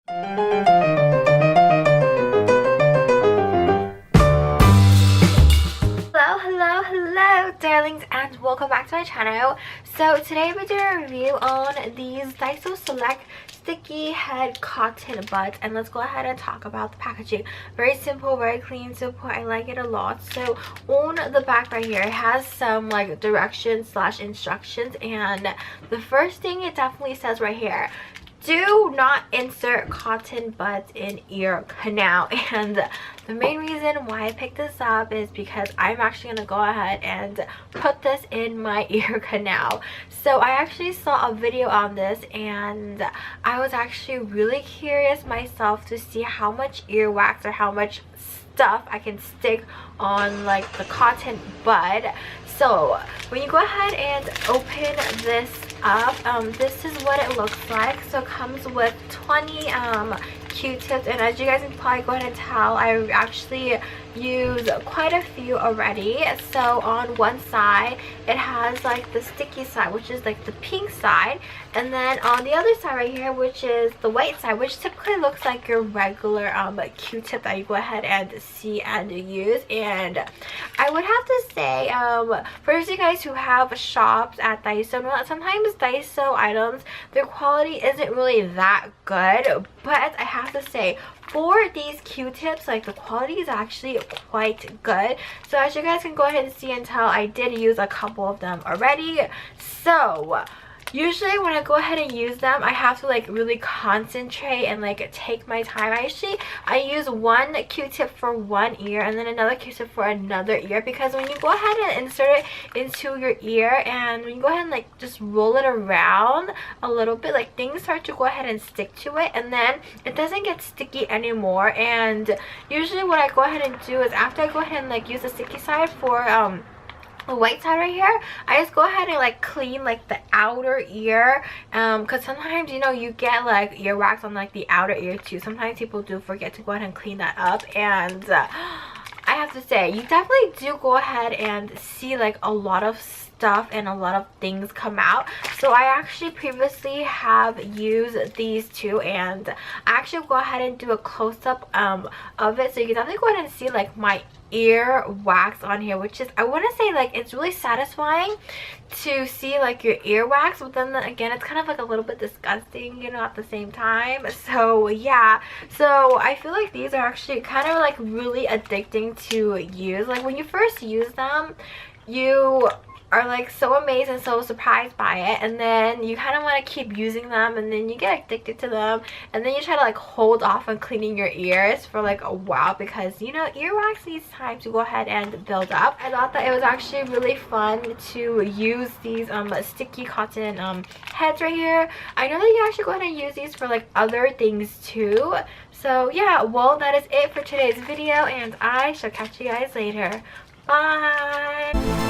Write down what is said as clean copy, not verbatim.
Hello darlings, and welcome back to my channel. So today we're doing a review on these Daiso Select sticky head cotton buds, and let's go ahead and talk about the packaging. Very simple, very clean, simple. I like it a lot. So on the back right here, it has some like directions / instructions, and the first thing it definitely says right here: do not insert cotton buds in ear canal. And the main reason why I picked this up is because I'm actually going to go ahead and put this in my ear canal. So I actually saw a video on this, and I was actually really curious myself to see how much earwax or how much stuff I can stick on like the cotton bud. So when you go ahead and open this up, this is what it looks like. So it comes with 20 Q-tips, and as you guys can probably go ahead and tell, I actually used quite a few already. So on one side it has like the sticky side, which is like the pink side, and then on the other side right here, which is the white side, which typically looks like your regular Q-tip that you go ahead and see and use. And I would have to say, for those of you guys who have shops at Daiso, sometimes Daiso items, their quality isn't really that good, but I have to say, for these Q-tips, like the quality is actually quite good. So as you guys can go ahead and see and tell, I did use a couple of them already. So usually when I go ahead and use them, I have to like really concentrate and like take my time. I use one Q-tip for one ear and then another Q-tip for another ear, because when you go ahead and insert it into your ear and when you go ahead and like just roll it around a little bit, like things start to go ahead and stick to it, and then it doesn't get sticky anymore. And usually what I go ahead and do is, after I go ahead and like use the sticky side for the white side right here, I just go ahead and like clean like the outer ear, because sometimes, you know, you get like earwax on like the outer ear too. Sometimes people do forget to go ahead and clean that up, and I have to say, you definitely do go ahead and see like a lot of stuff and a lot of things come out. So I actually previously have used these two, and I actually go ahead and do a close-up of it, so you can definitely go ahead and see like my ear wax on here, which is, I want to say, like, it's really satisfying to see like your ear wax, but then again, it's kind of like a little bit disgusting, you know, at the same time. So yeah, so I feel like these are actually kind of like really addicting to use. Like when you first use them, you are like so amazed and so surprised by it, and then you kind of want to keep using them, and then you get addicted to them, and then you try to like hold off on cleaning your ears for like a while, because, you know, earwax needs time to go ahead and build up. I thought that it was actually really fun to use these sticky cotton heads right here. I know that you actually go ahead and use these for like other things too. So yeah, well, that is it for today's video, and I shall catch you guys later. Bye.